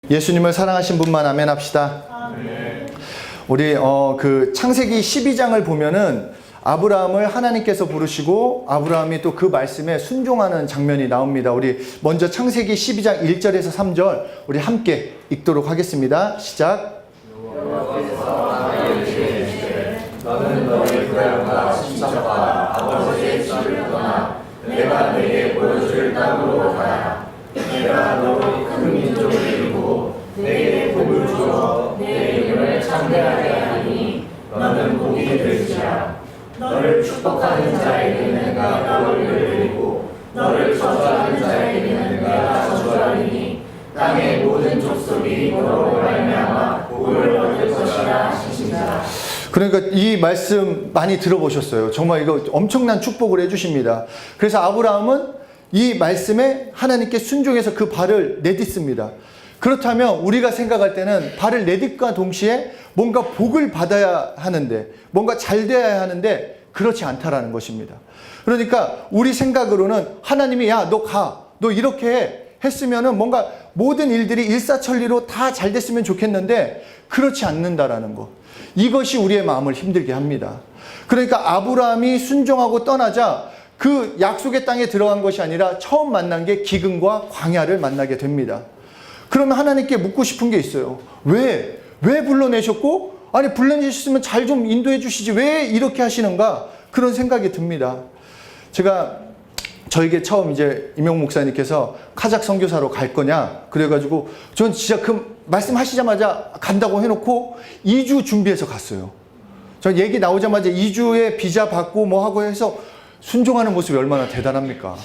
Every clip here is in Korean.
예수님을 사랑하신 분만 아멘 합시다. 아멘. 우리 창세기 12장을 보면은 아브라함을 하나님께서 부르시고 아브라함이 또 그 말씀에 순종하는 장면이 나옵니다. 우리 먼저 창세기 12장 1절에서 3절 우리 함께 읽도록 하겠습니다. 시작. 너는 너희 고향과 친척과 아버지의 집을 떠나 내가 너에게 보여줄 땅으로 가라. 내가 너로 큰 민족을 이루고 내게 복을 주어 내 이름을 창대하게 하니 너는 복이 될지라. 너를 축복하는 자에게는 내가 복을 내리고 너를 저주하는 자에게는 내가 저주하리니 땅의 모든 족속이 너로 말미암아 복을 얻을 것이라 하시니라. 그러니까 이 말씀 많이 들어보셨어요. 정말 이거 엄청난 축복을 해주십니다. 그래서 아브라함은 이 말씀에 하나님께 순종해서 그 발을 내딛습니다. 그렇다면 우리가 생각할 때는 발을 내딛과 동시에 뭔가 복을 받아야 하는데 뭔가 잘 돼야 하는데 그렇지 않다라는 것입니다. 그러니까 우리 생각으로는 하나님이 야, 너 가. 너 이렇게 해. 했으면은 뭔가 모든 일들이 일사천리로 다 잘 됐으면 좋겠는데 그렇지 않는다라는 것. 이것이 우리의 마음을 힘들게 합니다. 그러니까 아브라함이 순종하고 떠나자 그 약속의 땅에 들어간 것이 아니라 처음 만난 게 기근과 광야를 만나게 됩니다. 그러면 하나님께 묻고 싶은 게 있어요. 왜 불러내셨고, 아니 불러내셨으면 잘 좀 인도해 주시지 왜 이렇게 하시는가, 그런 생각이 듭니다. 제가 저에게 처음 이제 임용 목사님께서 카작 선교사로 갈 거냐 그래가지고 전 진짜 그 말씀하시자마자 간다고 해놓고 2주 준비해서 갔어요. 저 얘기 나오자마자 2주에 비자 받고 뭐 하고 해서 순종하는 모습이 얼마나 대단합니까?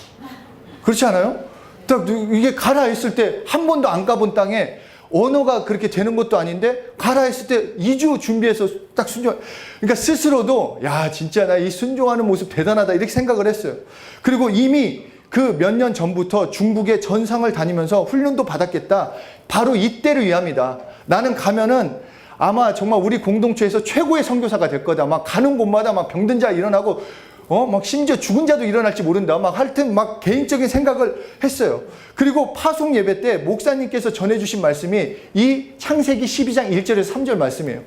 그렇지 않아요? 딱 이게 가라 했을 때 한 번도 안 가본 땅에 언어가 그렇게 되는 것도 아닌데 가라 했을 때 2주 준비해서 딱 순종. 그러니까 스스로도 야 진짜 나 이 순종하는 모습 대단하다 이렇게 생각을 했어요. 그리고 이미 그 몇 년 전부터 중국의 전상을 다니면서 훈련도 받았겠다. 바로 이때를 위함이다. 나는 가면은 아마 정말 우리 공동체에서 최고의 선교사가 될 거다. 막 가는 곳마다 막 병든 자 일어나고 막 심지어 죽은 자도 일어날지 모른다. 막 하여튼 막 개인적인 생각을 했어요. 그리고 파송 예배 때 목사님께서 전해주신 말씀이 이 창세기 12장 1절에서 3절 말씀이에요.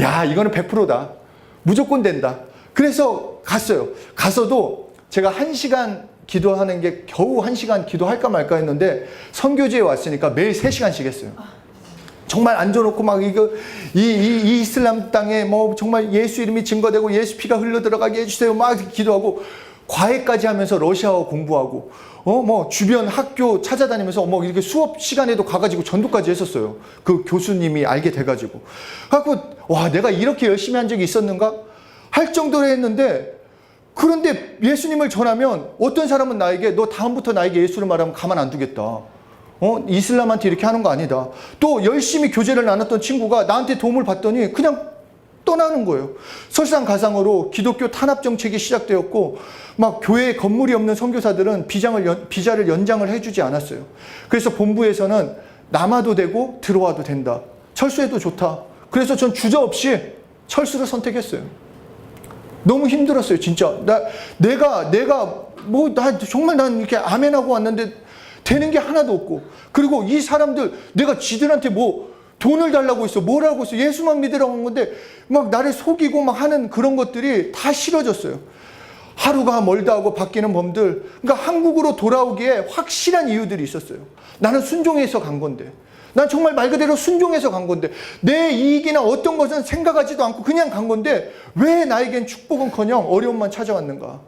야, 이거는 100%다. 무조건 된다. 그래서 갔어요. 가서도 제가 1시간 기도하는 게 겨우 1시간 기도할까 말까 했는데 선교지에 왔으니까 매일 3시간씩 했어요. 정말 앉아놓고 막 이 이슬람 땅에 뭐 정말 예수 이름이 증거되고 예수 피가 흘러 들어가게 해주세요. 막 기도하고 과외까지 하면서 러시아어 공부하고 뭐 주변 학교 찾아다니면서 뭐 이렇게 수업 시간에도 가가지고 전도까지 했었어요. 그 교수님이 알게 돼가지고. 그래갖고 와 내가 이렇게 열심히 한 적이 있었는가 할 정도로 했는데, 그런데 예수님을 전하면 어떤 사람은 나에게 너 다음부터 나에게 예수를 말하면 가만 안 두겠다. 이슬람한테 이렇게 하는 거 아니다. 또 열심히 교제를 나눴던 친구가 나한테 도움을 받더니 그냥 떠나는 거예요. 설상가상으로 기독교 탄압 정책이 시작되었고 막 교회에 건물이 없는 선교사들은 비자를 연장을 해주지 않았어요. 그래서 본부에서는 남아도 되고 들어와도 된다. 철수해도 좋다. 그래서 전 주저없이 철수를 선택했어요. 너무 힘들었어요, 진짜. 내가 정말 난 이렇게 아멘하고 왔는데 되는 게 하나도 없고, 그리고 이 사람들 내가 지들한테 뭐 돈을 달라고 했어, 뭐라고 했어, 예수만 믿으라고 한 건데 막 나를 속이고 막 하는 그런 것들이 다 싫어졌어요. 하루가 멀다 하고 바뀌는 법들. 그러니까 한국으로 돌아오기에 확실한 이유들이 있었어요. 나는 순종해서 간 건데, 난 정말 말 그대로 순종해서 간 건데, 내 이익이나 어떤 것은 생각하지도 않고 그냥 간 건데 왜 나에겐 축복은커녕 어려움만 찾아왔는가?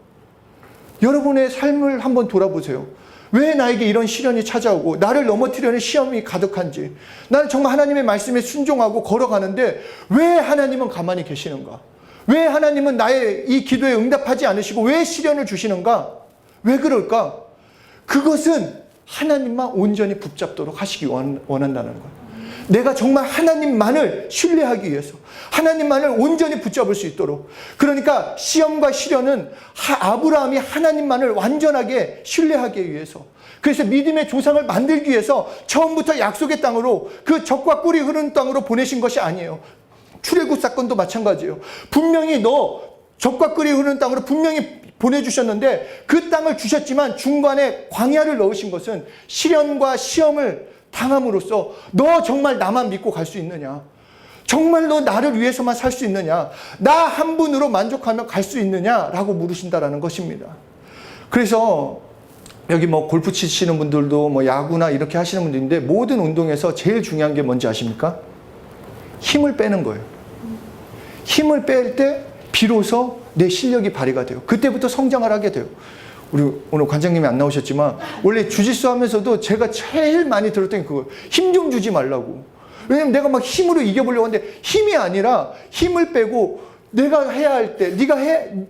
여러분의 삶을 한번 돌아보세요. 왜 나에게 이런 시련이 찾아오고 나를 넘어뜨리는 시험이 가득한지. 나는 정말 하나님의 말씀에 순종하고 걸어가는데 왜 하나님은 가만히 계시는가? 왜 하나님은 나의 이 기도에 응답하지 않으시고 왜 시련을 주시는가? 왜 그럴까? 그것은 하나님만 온전히 붙잡도록 하시기 원한다는 거예요. 내가 정말 하나님만을 신뢰하기 위해서, 하나님만을 온전히 붙잡을 수 있도록. 그러니까 시험과 시련은 아브라함이 하나님만을 완전하게 신뢰하기 위해서, 그래서 믿음의 조상을 만들기 위해서 처음부터 약속의 땅으로, 그 젖과 꿀이 흐르는 땅으로 보내신 것이 아니에요. 출애굽 사건도 마찬가지예요. 분명히 너 젖과 꿀이 흐르는 땅으로 분명히 보내주셨는데 그 땅을 주셨지만 중간에 광야를 넣으신 것은 시련과 시험을 당함으로써 너 정말 나만 믿고 갈 수 있느냐? 정말로 나를 위해서만 살 수 있느냐? 나 한 분으로 만족하며 갈 수 있느냐라고 물으신다라는 것입니다. 그래서 여기 뭐 골프 치시는 분들도 뭐 야구나 이렇게 하시는 분들인데 모든 운동에서 제일 중요한 게 뭔지 아십니까? 힘을 빼는 거예요. 힘을 뺄 때 비로소 내 실력이 발휘가 돼요. 그때부터 성장을 하게 돼요. 우리 오늘 관장님이 안 나오셨지만 원래 주짓수 하면서도 제가 제일 많이 들었던 게 그거예요. 힘 좀 주지 말라고. 왜냐면 내가 막 힘으로 이겨보려고 하는데 힘이 아니라 힘을 빼고 내가 해야 할 때,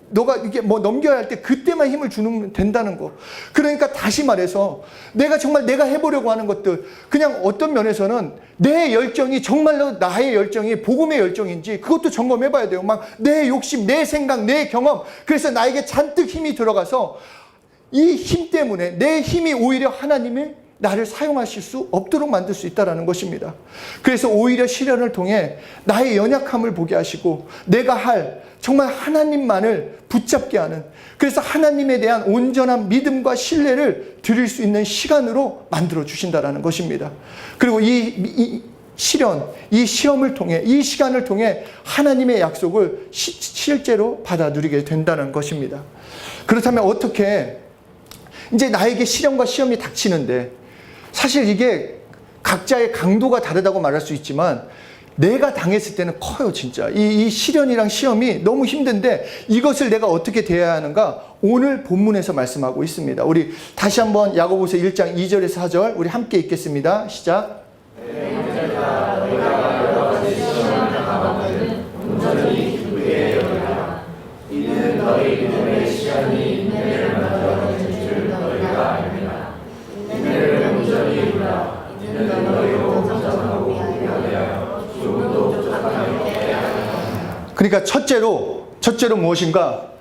너가 이게 뭐 넘겨야 할 때 그때만 힘을 주면 된다는 거. 그러니까 다시 말해서 내가 정말 내가 해보려고 하는 것들, 그냥 어떤 면에서는 내 열정이 정말로 나의 열정이 복음의 열정인지 그것도 점검해봐야 돼요. 막 내 욕심, 내 생각, 내 경험. 그래서 나에게 잔뜩 힘이 들어가서 이 힘 때문에 내 힘이 오히려 하나님의 나를 사용하실 수 없도록 만들 수 있다는 것입니다. 그래서 오히려 시련을 통해 나의 연약함을 보게 하시고 내가 할 정말 하나님만을 붙잡게 하는, 그래서 하나님에 대한 온전한 믿음과 신뢰를 드릴 수 있는 시간으로 만들어 주신다는 것입니다. 그리고 이 시련, 이 시험을 통해, 이 시간을 통해 하나님의 약속을 실제로 받아 누리게 된다는 것입니다. 그렇다면 어떻게 이제 나에게 시련과 시험이 닥치는데, 사실 이게 각자의 강도가 다르다고 말할 수 있지만 내가 당했을 때는 커요, 진짜. 이 시련이랑 시험이 너무 힘든데 이것을 내가 어떻게 대해야 하는가 오늘 본문에서 말씀하고 있습니다. 우리 다시 한번 야고보서 1장 2절에서 4절 우리 함께 읽겠습니다. 시작. 온전히 기쁘게 여기라. 이는 너희 믿음의 시련이 인내를 만들어낸 줄 너희가 알미라. 인내를 온전히 이루라. 이는 너희로 온전하고 위하여 조금도 부족함이 없게 하리라. 그러니까 첫째로 무엇인가?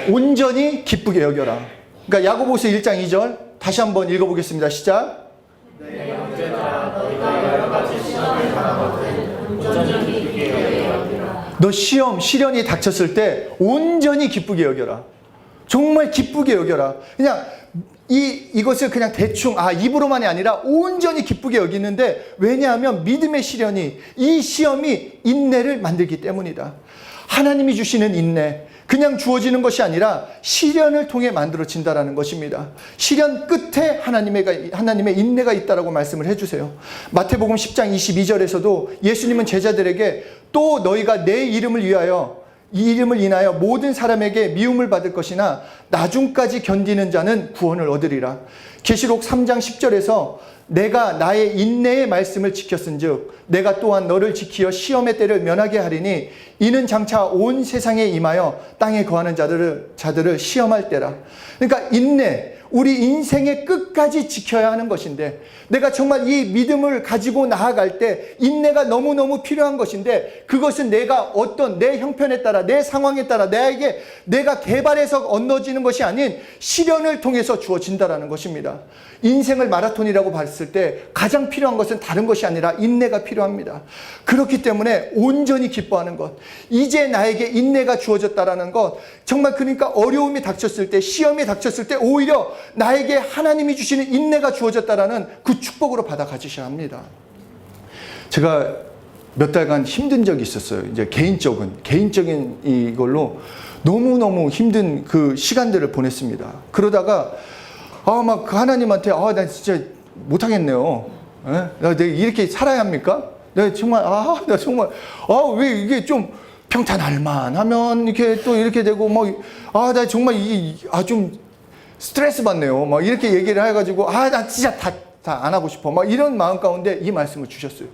온전히 기쁘게 여겨라. 그러니까 야고보서 1장 2절 다시 한번 읽어보겠습니다. 시작. 네, 언제나 너희가 여러 가지 시험을 당하거든 온전히 기쁘게 여기라. 너 시련이 닥쳤을 때 온전히 기쁘게 여겨라. 정말 기쁘게 여겨라. 그냥 이것을 그냥 대충 입으로만이 아니라 온전히 기쁘게 여기는데, 왜냐하면 믿음의 시련이, 이 시험이 인내를 만들기 때문이다. 하나님이 주시는 인내, 그냥 주어지는 것이 아니라 시련을 통해 만들어진다라는 것입니다. 시련 끝에 하나님의 인내가 있다라고 말씀을 해주세요. 마태복음 10장 22절에서도 예수님은 제자들에게 또 너희가 내 이름을 위하여, 이 이름을 인하여 모든 사람에게 미움을 받을 것이나 나중까지 견디는 자는 구원을 얻으리라. 계시록 3장 10절에서 내가 나의 인내의 말씀을 지켰은즉 내가 또한 너를 지키어 시험의 때를 면하게 하리니 이는 장차 온 세상에 임하여 땅에 거하는 자들을 시험할 때라. 그러니까 인내, 우리 인생의 끝까지 지켜야 하는 것인데, 내가 정말 이 믿음을 가지고 나아갈 때 인내가 너무너무 필요한 것인데, 그것은 내가 어떤 내 형편에 따라, 내 상황에 따라 내가 개발해서 얻어지는 것이 아닌 시련을 통해서 주어진다라는 것입니다. 인생을 마라톤이라고 봤을 때 가장 필요한 것은 다른 것이 아니라 인내가 필요합니다. 그렇기 때문에 온전히 기뻐하는 것, 이제 나에게 인내가 주어졌다라는 것, 정말 그러니까 어려움이 닥쳤을 때, 시험이 닥쳤을 때 오히려 나에게 하나님이 주시는 인내가 주어졌다라는 그 축복으로 받아 가지셔야 합니다. 제가 몇 달간 힘든 적이 있었어요. 이제 개인적인 이걸로 너무너무 힘든 그 시간들을 보냈습니다. 그러다가 막 그 하나님한테 나 진짜 못하겠네요. 내가 이렇게 살아야 합니까? 내가 정말 나 정말 왜 이게 좀 평탄할만 하면 이렇게 또 이렇게 되고 나 정말 이게 좀 스트레스 받네요. 막 이렇게 얘기를 해가지고 나 진짜 다 안 하고 싶어. 막 이런 마음 가운데 이 말씀을 주셨어요.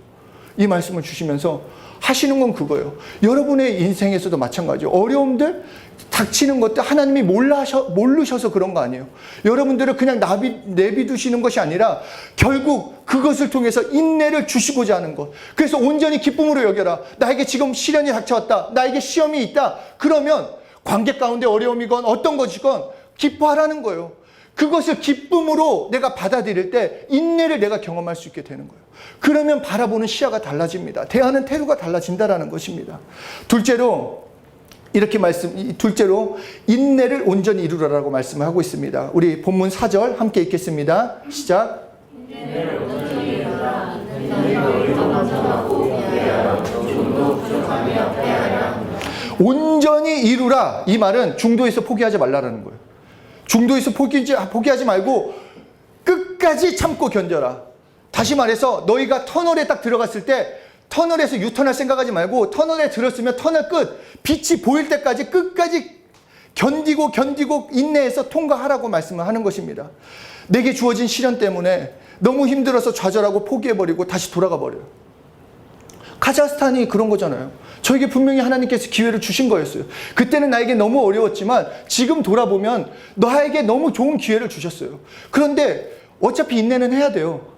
이 말씀을 주시면서 하시는 건 그거예요. 여러분의 인생에서도 마찬가지예요. 어려움들 닥치는 것들 하나님이 모르셔서 그런 거 아니에요. 여러분들을 그냥 내비두시는 것이 아니라 결국 그것을 통해서 인내를 주시고자 하는 것. 그래서 온전히 기쁨으로 여겨라. 나에게 지금 시련이 닥쳐왔다. 나에게 시험이 있다. 그러면 관계 가운데 어려움이건 어떤 것이건 기뻐하라는 거예요. 그것을 기쁨으로 내가 받아들일 때 인내를 내가 경험할 수 있게 되는 거예요. 그러면 바라보는 시야가 달라집니다. 대하는 태도가 달라진다라는 것입니다. 둘째로 인내를 온전히 이루라라고 말씀을 하고 있습니다. 우리 본문 4절 함께 읽겠습니다. 시작. 인내를 온전히 온전히 이루라. 이 말은 중도에서 포기하지 말라라는 거예요. 중도에서 포기하지 말고 끝까지 참고 견뎌라. 다시 말해서 너희가 터널에 딱 들어갔을 때 터널에서 유턴할 생각하지 말고 터널에 들었으면 터널 끝 빛이 보일 때까지 끝까지 견디고 인내해서 통과하라고 말씀을 하는 것입니다. 내게 주어진 시련 때문에 너무 힘들어서 좌절하고 포기해버리고 다시 돌아가 버려요. 카자흐스탄이 그런 거잖아요. 저에게 분명히 하나님께서 기회를 주신 거였어요. 그때는 나에게 너무 어려웠지만 지금 돌아보면 나에게 너무 좋은 기회를 주셨어요. 그런데 어차피 인내는 해야 돼요.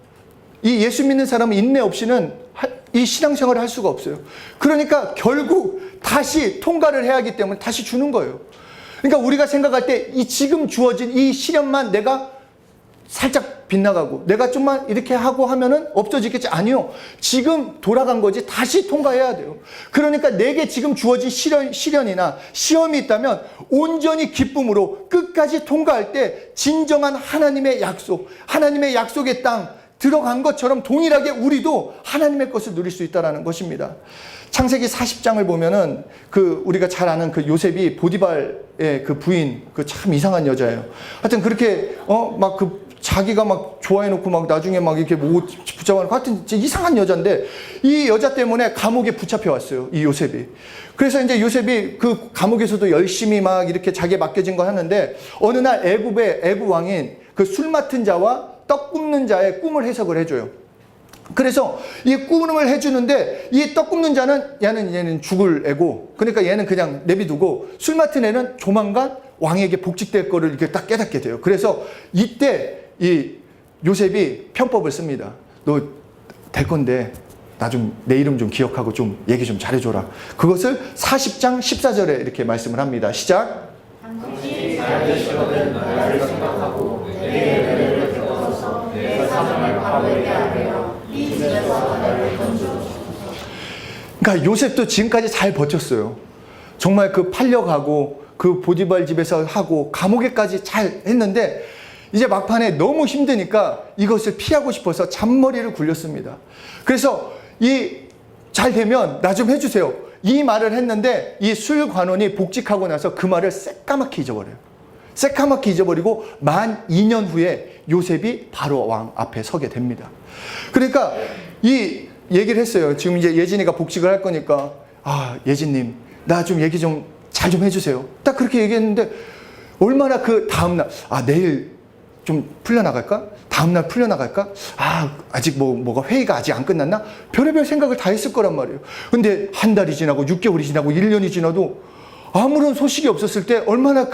이 예수 믿는 사람은 인내 없이는 이 신앙생활을 할 수가 없어요. 그러니까 결국 다시 통과를 해야 하기 때문에 다시 주는 거예요. 그러니까 우리가 생각할 때 이 지금 주어진 이 시련만 내가 살짝 빗나가고 내가 좀만 이렇게 하고 하면은 없어지겠지. 아니요. 지금 돌아간 거지 다시 통과해야 돼요. 그러니까 내게 지금 주어진 시련이나 시험이 있다면 온전히 기쁨으로 끝까지 통과할 때 진정한 하나님의 약속, 하나님의 약속의 땅 들어간 것처럼 동일하게 우리도 하나님의 것을 누릴 수 있다는 것입니다. 창세기 40장을 보면은 우리가 잘 아는 요셉이 보디발의 부인 참 이상한 여자예요. 하여튼 그렇게 자기가 막 좋아해놓고 막 나중에 막 이렇게 붙잡아놓고 하여튼 이상한 여자인데 이 여자 때문에 감옥에 붙잡혀 왔어요. 이 요셉이. 그래서 이제 요셉이 그 감옥에서도 열심히 막 이렇게 자기에 맡겨진 거 하는데 어느 날 애굽 왕인 술 맡은 자와 떡 굽는 자의 꿈을 해석을 해줘요. 그래서 이 꿈을 해주는데 이 떡 굽는 자는 얘는 죽을 애고 그러니까 얘는 그냥 내비두고 술 맡은 애는 조만간 왕에게 복직될 거를 이렇게 딱 깨닫게 돼요. 그래서 이때 이 요셉이 편법을 씁니다. 너 될 건데 내 이름 좀 기억하고 좀 얘기 좀 잘해줘라. 그것을 40장 14절에 이렇게 말씀을 합니다. 시작. 당신이 살아계시거든 나를 생각하고 내 은혜를 베풀어서 내 사정을 바로에게 하며 이 집에서 나를 건져주소서. 그러니까 요셉도 지금까지 잘 버텼어요. 정말 팔려가고 보디발 집에서 하고 감옥에까지 잘 했는데 이제 막판에 너무 힘드니까 이것을 피하고 싶어서 잔머리를 굴렸습니다. 그래서 잘 되면 나 좀 해주세요. 이 말을 했는데 이 술관원이 복직하고 나서 그 말을 새까맣게 잊어버려요. 새까맣게 잊어버리고 만 2년 후에 요셉이 바로 왕 앞에 서게 됩니다. 그러니까 이 얘기를 했어요. 지금 이제 예진이가 복직을 할 거니까 예진님 나 좀 얘기 좀 잘 좀 해주세요. 딱 그렇게 얘기했는데 얼마나 다음날 내일 좀 풀려나갈까? 다음날 풀려나갈까? 아직 뭐가 회의가 아직 안 끝났나? 별의별 생각을 다 했을 거란 말이에요. 근데 한 달이 지나고 6개월이 지나고 1년이 지나도 아무런 소식이 없었을 때 얼마나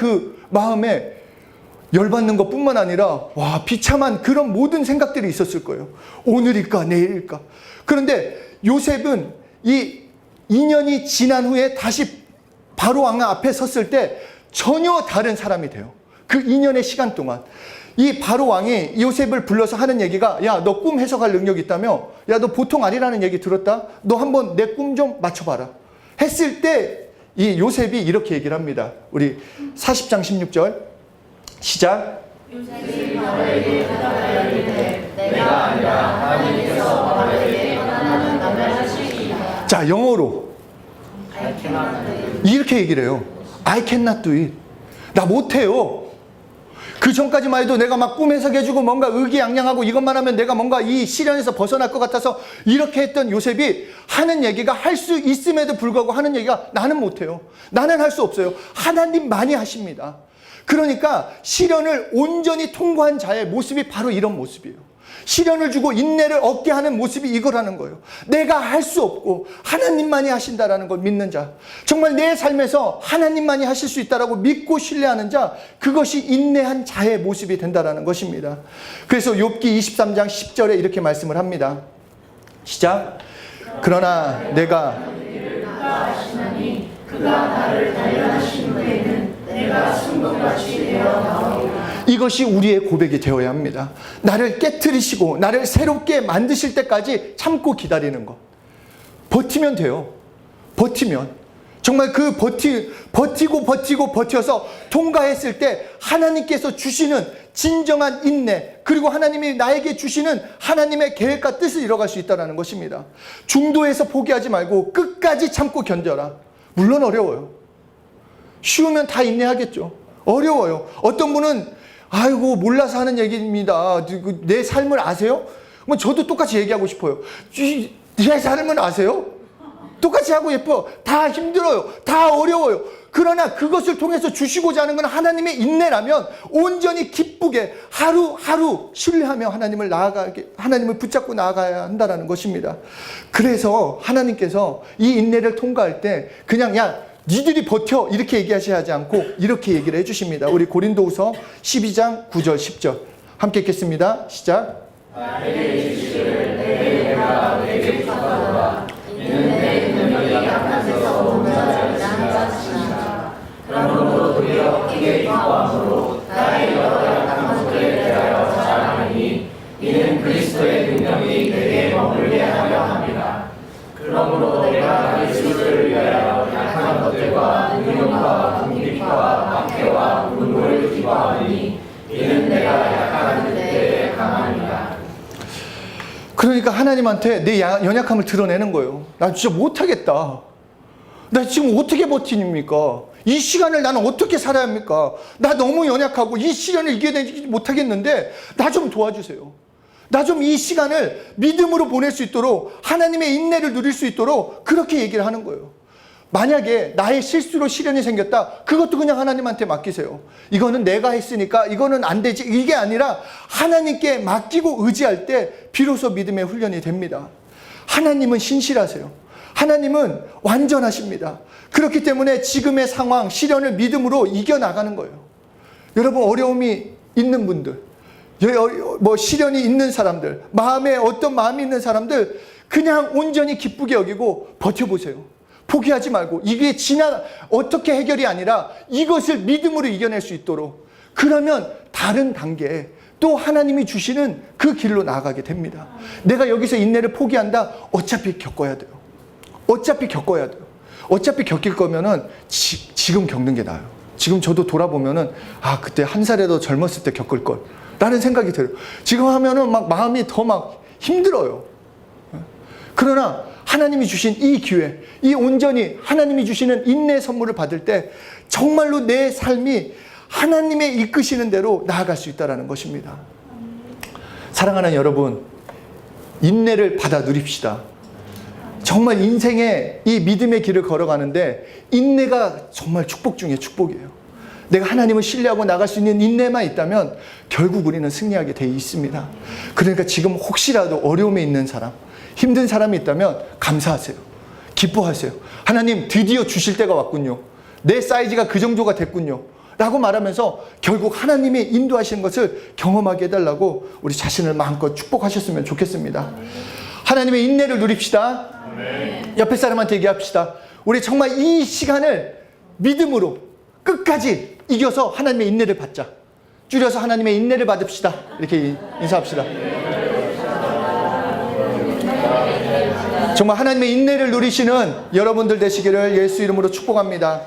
마음에 열받는 것뿐만 아니라 비참한 그런 모든 생각들이 있었을 거예요. 오늘일까 내일일까. 그런데 요셉은 이 2년이 지난 후에 다시 바로 왕 앞에 섰을 때 전혀 다른 사람이 돼요. 그 2년의 시간 동안 이 바로 왕이 요셉을 불러서 하는 얘기가 야, 너 꿈 해석할 능력이 있다며? 야, 너 보통 아니라는 얘기 들었다? 너 한번 내 꿈 좀 맞춰봐라. 했을 때 이 요셉이 이렇게 얘기를 합니다. 우리 40장 16절 시작. 요셉이 바로에게 대답하여 이르되 내가 아니라 하나님께서 바로에게 하나는 남을 하시리이다. 자, 영어로 I cannot do it. 이렇게 얘기를 해요. I cannot do it. 나 못해요. 그 전까지만 해도 내가 막 꿈 해석해주고 뭔가 의기양양하고 이것만 하면 내가 뭔가 이 시련에서 벗어날 것 같아서 이렇게 했던 요셉이 하는 얘기가 할 수 있음에도 불구하고 하는 얘기가 나는 못해요. 나는 할 수 없어요. 하나님만이 하십니다. 그러니까 시련을 온전히 통과한 자의 모습이 바로 이런 모습이에요. 시련을 주고 인내를 얻게 하는 모습이 이거라는 거예요. 내가 할 수 없고 하나님만이 하신다라는 걸 믿는 자, 정말 내 삶에서 하나님만이 하실 수 있다라고 믿고 신뢰하는 자, 그것이 인내한 자의 모습이 된다라는 것입니다. 그래서 욥기 23장 10절에 이렇게 말씀을 합니다. 시작. 그러나 내가 하시나니 그가 나를 단련하신 후에는 내가 순금같이 되어 나오리라. 이것이 우리의 고백이 되어야 합니다. 나를 깨트리시고 나를 새롭게 만드실 때까지 참고 기다리는 것. 버티면 돼요. 버티면. 정말 그 버티고 버텨서 통과했을 때 하나님께서 주시는 진정한 인내, 그리고 하나님이 나에게 주시는 하나님의 계획과 뜻을 이뤄갈 수 있다는 것입니다. 중도에서 포기하지 말고 끝까지 참고 견뎌라. 물론 어려워요. 쉬우면 다 인내하겠죠. 어려워요. 어떤 분은 아이고 몰라서 하는 얘기입니다. 내 삶을 아세요? 뭐 저도 똑같이 얘기하고 싶어요. 내 삶을 아세요? 똑같이 하고 예뻐. 다 힘들어요. 다 어려워요. 그러나 그것을 통해서 주시고자 하는 건 하나님의 인내라면 온전히 기쁘게 하루하루 신뢰하며 하나님을 붙잡고 나아가야 한다는 것입니다. 그래서 하나님께서 이 인내를 통과할 때 그냥 야 니들이 버텨 이렇게 얘기하셔야 하지 않고 이렇게 얘기를 해주십니다. 우리 고린도후서 12장 9절 10절 함께 읽겠습니다. 시작. 나에게 이르시기를 내가 내게 부탁하노라. 이는 내 능력이 약한 데서 온 자를 지나치니라. 그러므로 도리어 크게 기뻐함으로 나의 여러 약한 것들에 대하여 자랑하니 이는 그리스도의 능력이 내게 머물게 하려 함이라. 그러므로 내가 그리스도를 위하여 약한 것들과 능력과 궁핍과 박해와 눈물을 기뻐하니 이는 내가 약한 그때에 강함이라. 그러니까 하나님한테 내 연약함을 드러내는 거예요. 나 진짜 못하겠다. 나 지금 어떻게 버티니까? 이 시간을 나는 어떻게 살아야 합니까? 나 너무 연약하고 이 시련을 이겨내지 못하겠는데 나 좀 도와주세요. 나 좀 이 시간을 믿음으로 보낼 수 있도록 하나님의 인내를 누릴 수 있도록 그렇게 얘기를 하는 거예요. 만약에 나의 실수로 시련이 생겼다. 그것도 그냥 하나님한테 맡기세요. 이거는 내가 했으니까 이거는 안 되지. 이게 아니라 하나님께 맡기고 의지할 때 비로소 믿음의 훈련이 됩니다. 하나님은 신실하세요. 하나님은 완전하십니다. 그렇기 때문에 지금의 상황, 시련을 믿음으로 이겨나가는 거예요. 여러분 어려움이 있는 분들, 뭐 시련이 있는 사람들, 마음에 어떤 마음이 있는 사람들 그냥 온전히 기쁘게 여기고 버텨보세요. 포기하지 말고 이게 어떻게 해결이 아니라 이것을 믿음으로 이겨낼 수 있도록 그러면 다른 단계에 또 하나님이 주시는 그 길로 나아가게 됩니다. 내가 여기서 인내를 포기한다? 어차피 겪어야 돼요. 어차피 겪어야 돼요. 어차피 겪일 거면은 지금 겪는 게 나아요. 지금 저도 돌아보면은 아 그때 한 살에도 젊었을 때 겪을 걸 라는 생각이 들어요. 지금 하면은 막 마음이 더 막 힘들어요. 그러나 하나님이 주신 이 기회, 이 온전히 하나님이 주시는 인내 선물을 받을 때 정말로 내 삶이 하나님의 이끄시는 대로 나아갈 수 있다는 것입니다. 사랑하는 여러분, 인내를 받아 누립시다. 정말 인생의 이 믿음의 길을 걸어가는데 인내가 정말 축복 중에 축복이에요. 내가 하나님을 신뢰하고 나갈 수 있는 인내만 있다면 결국 우리는 승리하게 돼 있습니다. 그러니까 지금 혹시라도 어려움에 있는 사람, 힘든 사람이 있다면 감사하세요. 기뻐하세요. 하나님 드디어 주실 때가 왔군요. 내 사이즈가 그 정도가 됐군요. 라고 말하면서 결국 하나님이 인도하시는 것을 경험하게 해달라고 우리 자신을 마음껏 축복하셨으면 좋겠습니다. 하나님의 인내를 누립시다. 옆에 사람한테 얘기합시다. 우리 정말 이 시간을 믿음으로 끝까지 이겨서 하나님의 인내를 받자. 줄여서 하나님의 인내를 받읍시다. 이렇게 인사합시다. 정말 하나님의 인내를 누리시는 여러분들 되시기를 예수 이름으로 축복합니다.